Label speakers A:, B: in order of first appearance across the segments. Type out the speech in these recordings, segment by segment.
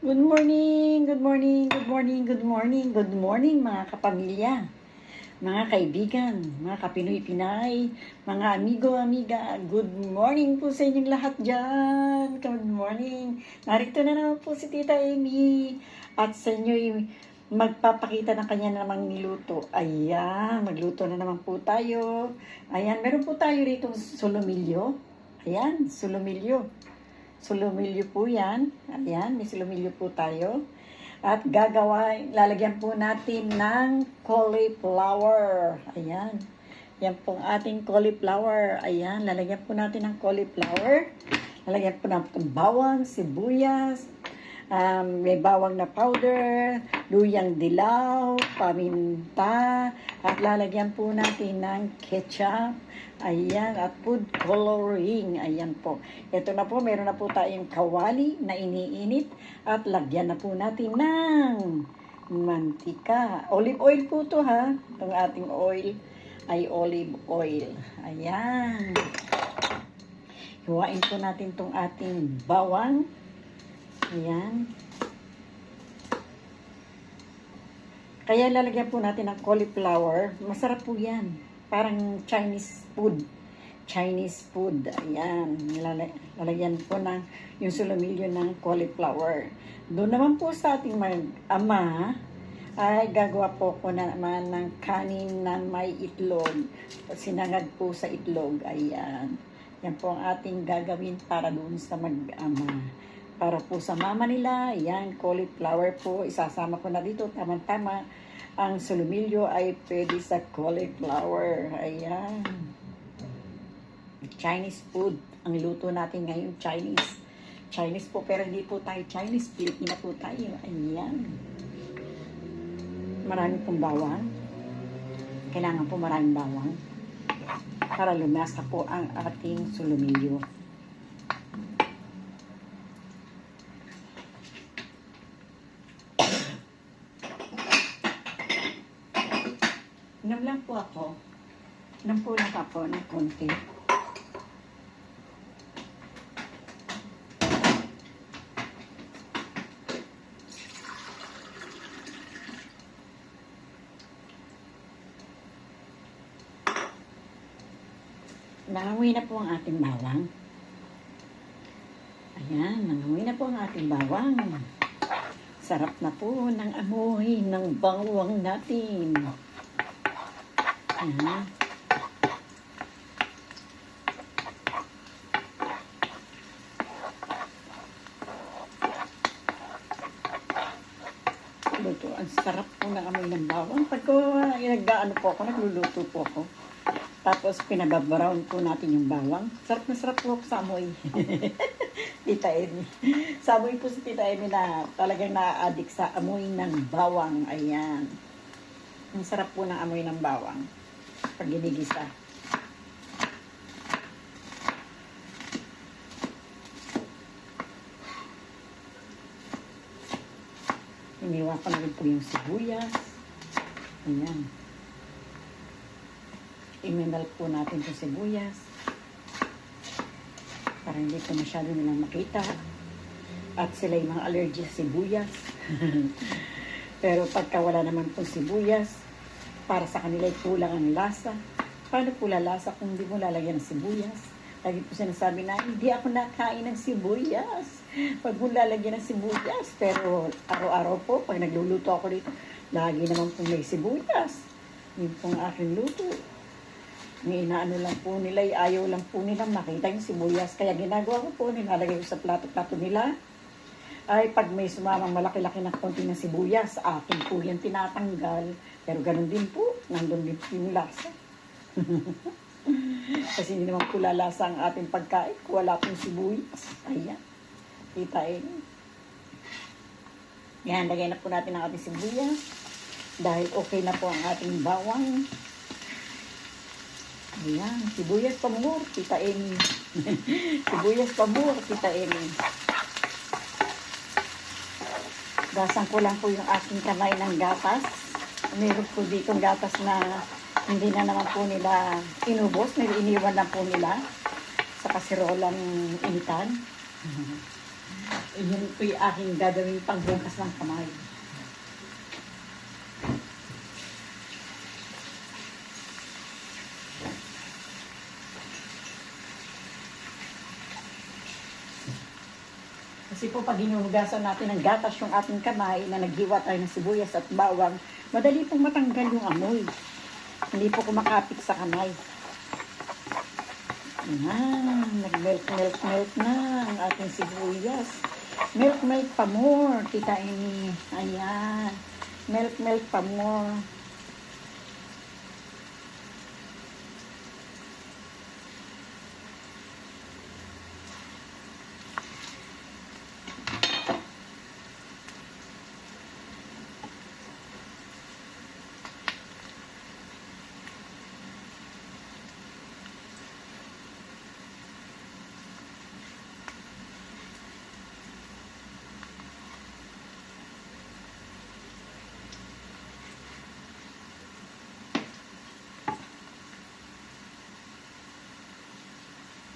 A: Good morning, good morning, good morning, good morning, good morning mga kapamilya, mga kaibigan, mga kapinoy-pinay, mga amigo-amiga. Good morning po sa inyong lahat dyan. Good morning. Narito na naman po si Tita Amy at sa inyo'y magpapakita ng kanya namang niluto. Ayan, magluto na naman po tayo. Ayan, meron po tayo rito solomilyo. Ayan, solomilyo. Solomilyo po yan. Ayan, may solomilyo po tayo. At lalagyan po natin ng cauliflower. Ayan. Yan po ang ating cauliflower. Ayan, lalagyan po natin ng cauliflower. Lalagyan po natin bawang, sibuyas, may bawang na powder, luyang dilaw, paminta, at lalagyan po natin ng ketchup. Ayan, at food coloring. Ayan po. Ito na po, meron na po tayong kawali na iniinit at lagyan na po natin ng mantika. Olive oil po to ha. Itong ating oil ay olive oil. Ayan. Hiwain po natin itong ating bawang. Ayan. Kaya lalagyan po natin ng cauliflower. Masarap po yan. Parang Chinese food. Chinese food. Ayan. Lalagyan po ng yung solomilyo ng cauliflower. Doon naman po sa ating ama ay gagawa po ko na naman ng kanin na may itlog. Sinangag po sa itlog. Ayan. Yan po ang ating gagawin para doon sa mag-ama. Para po sa mama nila, yan, cauliflower po. Isasama ko na dito. Tama-tama. Ang solomilyo ay pwede sa cauliflower. Ayan. Chinese food. Ang luto natin ngayon, Chinese. Chinese po, pero hindi po tayo Chinese. Pilipina po tayo. Ayan. Marami pong bawang. Kailangan po maraming bawang. Para lumasa po ang ating solomilyo. Inom lang po ako. Inom po lang ako ng konti. Nanganguy na po ang ating bawang. Ayan, nanganguy na po ang ating bawang. Sarap na po ng amoy ng bawang natin. Ayan. Luto. Ang sarap po ng amoy ng bawang. Pag nag-ano po ako, nagluluto po ako. Tapos pinababrown po natin yung bawang. Sarap na sarap po sa amoy. Tita Amy. Sa amoy po si Tita Amy na talagang na-addict sa amoy ng bawang. Ayan. Ang sarap po ng amoy ng bawang. Pag ginigisa. Iniwa ko na rin po yung sibuyas. Ayan. Iminal po natin yung sibuyas. Para hindi ko masyado nilang makita. At sila yung mga allergy sa sibuyas. Pero pagka wala naman po sibuyas, para sa kanila ay kulang ang lasa. Paano po lalasa kung hindi mo lalagyan ng sibuyas? Lagi po sinasabi na, hindi ako nakain ng sibuyas. Pag mo lalagyan ng sibuyas. Pero araw-araw po, pag nagluluto ako dito, lagi naman po may sibuyas. Yun pong aking luto. May inaano lang po nila, ayaw lang po nila makita yung sibuyas. Kaya ginagawa ko po, nilalagay ko sa plato-plato nila. Ay pag may sumamang malaki-laki na konti ng sibuyas, akin po yan tinatanggal. Pero ganun din po, nandun din po yung lasa. Kasi hindi naman po lalasa ang ating pagkain kung wala pong sibuyas. Ayan, kita yan, lagay na po natin ang ating sibuyas. Dahil okay na po ang ating bawang. Ayan, sibuyas pamur, Tita Amy. Sibuyas pamur, Tita Amy. Gasan ko lang po yung aking kamay ng gatas. Meron po ditong gatas na hindi na naman po nila inubos. Iniwan lang po nila sa kasirolang initan. Yan po yung aking gagawin pangbukas ng kamay. Kasi po pag hinuhugasan natin ng gatas yung ating kamay na naghiwa tayo ng sibuyas at bawang, madali pong matanggal yung amoy. Hindi po kumakapit sa kamay. Ayan, nag-melt na ang ating sibuyas. Melt pa more, Tita Amy. Ayan, melt pa more.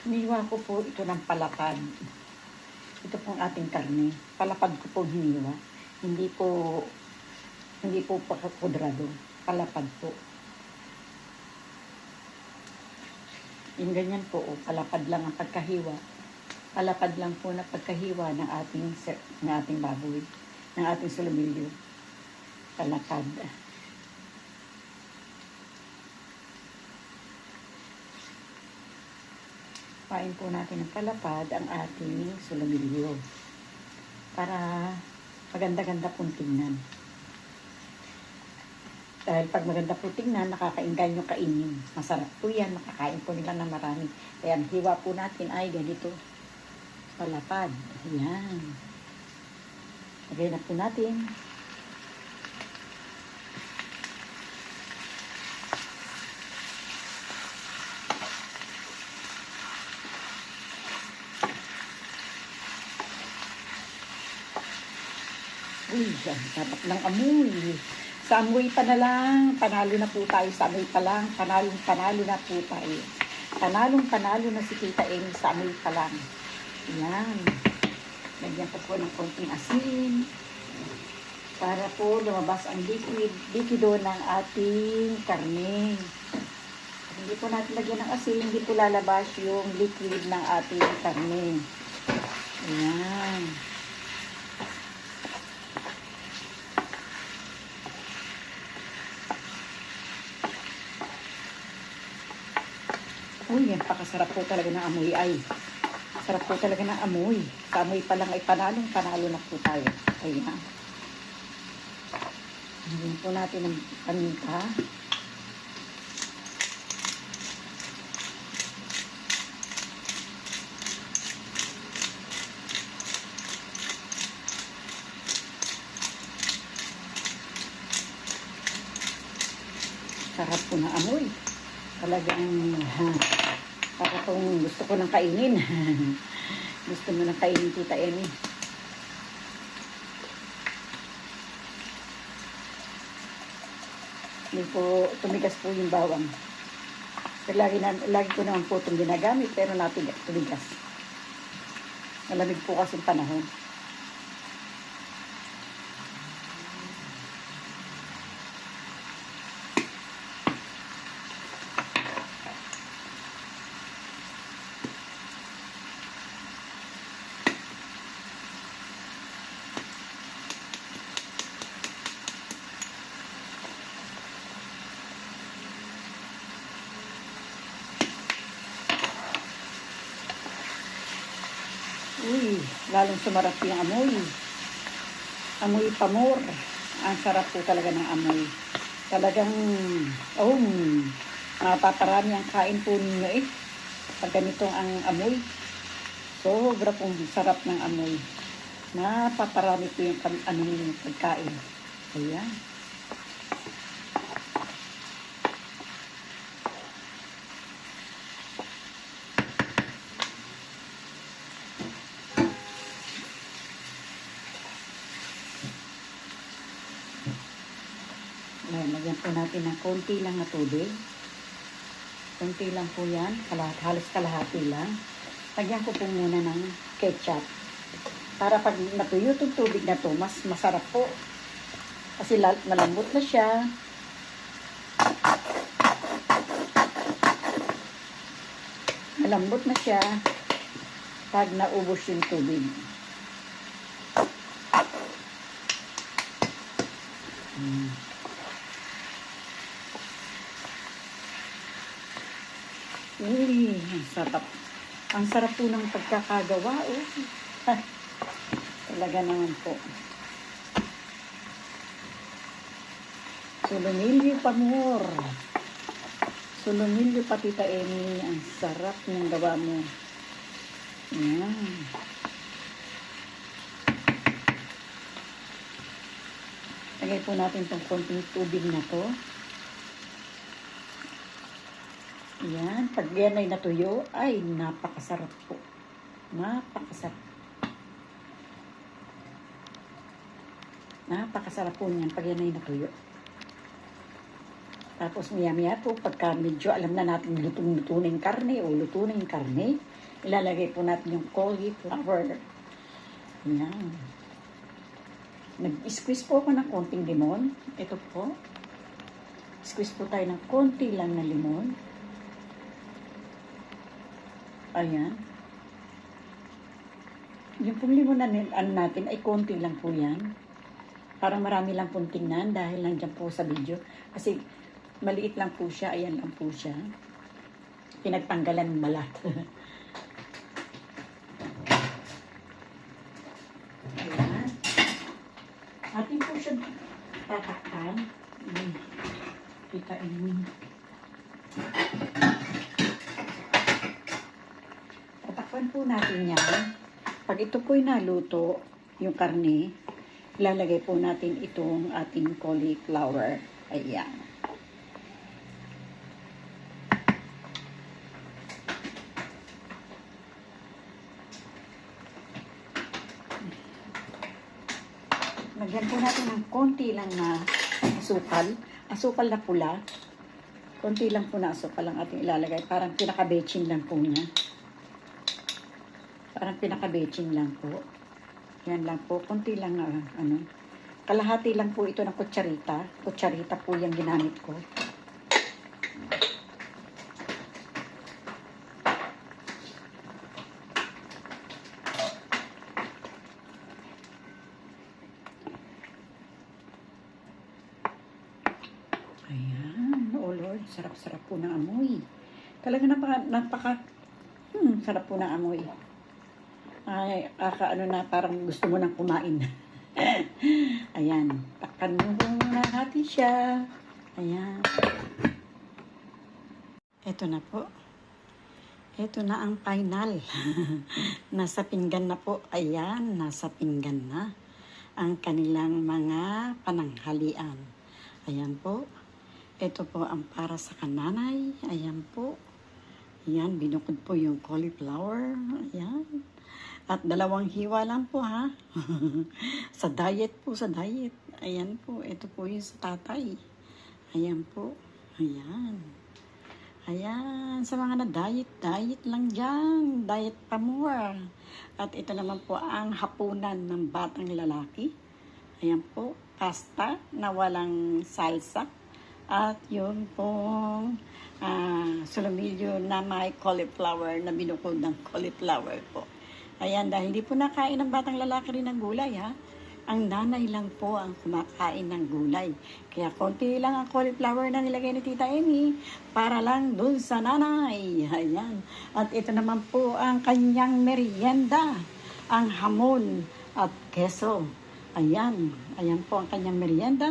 A: Hiniwa ko po ito ng palapad. Ito pong ating karne. Palapad ko po hiniwa. Hindi po pakakudrado. Palapad po. Yung ganyan po, palapad lang ang pagkahiwa. Palapad lang po na pagkahiwa ng ating baboy. Ng ating sulubilyo. Palapad. Pain po natin ng palapad ang ating sulabilyo para maganda-ganda pong tingnan. Dahil pag maganda po tingnan, nakakainggan yung kainin. Masarap po yan, makakain po nila ng marami. Kaya ang hiwa po natin ay ganito. Palapad. Ayan. Lagay na po natin. Uy, dapat ng amoy. Sa amoy pa na lang, panalo na po tayo. Sa amoy pa lang, panalo na po tayo. Panalo na si Tita Amy sa amoy pa lang. Ayan. Lagyan po ng konting asin. Para po lumabas ang likido ng ating karne. Hindi po natin lagyan ng asin, hindi po lalabas yung liquid ng ating karne. Ayan. Uy, yan, pakasarap po talaga ng amoy ay. Sarap po talaga ng amoy. Sa amoy pa lang ay panalo na po tayo. Ayan. Hingin po natin ang paminta. Sarap po ng amoy. Talagang para kung gusto ko nang kainin. Gusto mo nang kainin, Tita Amy. Hindi po tumigas po yung bawang. Pero lagi ko naman po itong ginagamit pero tumigas. Malamig po kasi panahon. Uy, lalong sumarap yung amoy. Amoy pamor. Ang sarap po talaga ng amoy. Talagang, mapaparami ang kain po ninyo eh. Pag ganito ang amoy. Sobra pong sarap ng amoy. Napaparami po yung pagkain. Ayan. Lagyan po natin ng konti lang na tubig. Konti lang po yan. Halos kalahati lang. Lagyan ko po muna ng ketchup. Para pag natuyo itong tubig na to, mas masarap po. Kasi malambot na siya. Malambot na siya pag naubos yung tubig. Uy, ang sarap. Ang sarap po ng pagkakagawa. Oh. Talaga naman po. Sulumilyo pa more. Sulumilyo pa Tita Amy. Ang sarap ng gawa mo. Yan. Lagay po natin itong konting tubig na to. Yan. Pag yan ay natuyo, ay napakasarap po. Napakasarap. Napakasarap po niyan pag yan ay natuyo. Tapos maya-maya po, pagka medyo alam na natin lutong-luto na yung karne o luto na yung karne, ilalagay po natin yung cauliflower. Yan. Nag-squeeze po ako ng konting limon. Ito po. Squeeze po tayo ng konti lang na limon. Ayan. Yung pong limon na natin ay konti lang po yan. Parang marami lang pong tingnan dahil nandiyan po sa video. Kasi maliit lang po siya. Ayan lang po siya. Pinagtanggalan ng balat. Ayan. Atin po siya tatakpan. Kita ini. Tatakpan po natin yan. Pag ito po'y naluto, yung karne, ilalagay po natin itong ating cauliflower. Ayan. Lagyan po natin ng konti lang na asukal. Asukal na pula. Konti lang po na asukal lang ating ilalagay. Parang pinaka-betching lang po niya. Parang pinaka-betching lang po. Yan lang po. Konti lang na ano. Kalahati lang po ito ng kutsarita. Kutsarita po yung ginamit ko. Ayan. Oh Lord, sarap-sarap po ng amoy. Talaga sarap po ng amoy. Ay, ano na, parang gusto mo nang kumain. Ayan. Takpan mo na natin siya. Ayan. Ito na po. Ito na ang final. Nasa pinggan na po. Ayan, nasa pinggan na ang kanilang mga pananghalian. Ayan po. Ito po ang para sa kananay. Ayan po. Ayan, binukod po yung cauliflower. Ayan. At 2 hiwa lang po ha. Sa diet po, sa diet. Ayan po, ito po yung sa tatay. Ayan po. Ayan. Ayan, sa mga na-diet, diet lang dyan. Diet pa more. At ito naman po ang hapunan ng batang lalaki. Ayan po, pasta na walang salsa. At yun pong sulumilyo na may cauliflower, na binukod ng cauliflower po. Ayan, dahil hindi po nakain ng batang lalaki rin ng gulay ha. Ang nanay lang po ang kumakain ng gulay. Kaya konti lang ang cauliflower na nilagay ni Tita Amy para lang dun sa nanay. Ayan. At ito naman po ang kanyang merienda. Ang hamon at keso. Ayan. Ayan po ang kanyang merienda.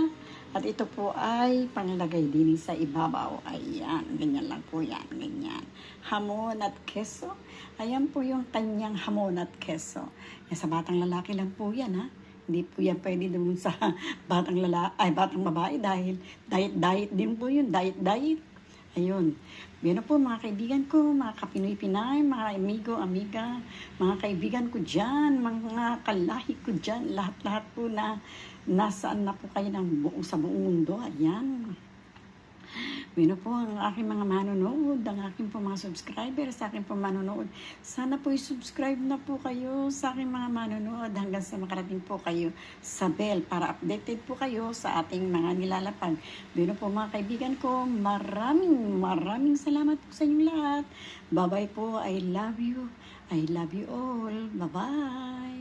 A: At ito po ay panglagay din sa ibabaw. Ayan, ganyan lang po yan. Ganyan. Hamon at keso. Ayan po yung kanyang hamon at keso. Yan, sa batang lalaki lang po yan ha. Hindi po yan pwede doon sa batang babae dahil diet din po yun. Diet. Ayun. Yan po mga kaibigan ko, mga kapinoy-pinay, mga amigo, amiga, mga kaibigan ko dyan, mga kalahi ko dyan, lahat-lahat po na nasaan na po kayo sa buong mundo. Ayan. Bino po ang aking mga manonood, ang aking po mga subscribers, sa aking po manonood. Sana po i-subscribe na po kayo sa aking mga manonood hanggang sa makarating po kayo sa bell para updated po kayo sa ating mga nilalapag. Bino po mga kaibigan ko, maraming salamat po sa inyong lahat. Bye-bye po. I love you. I love you all. Bye-bye.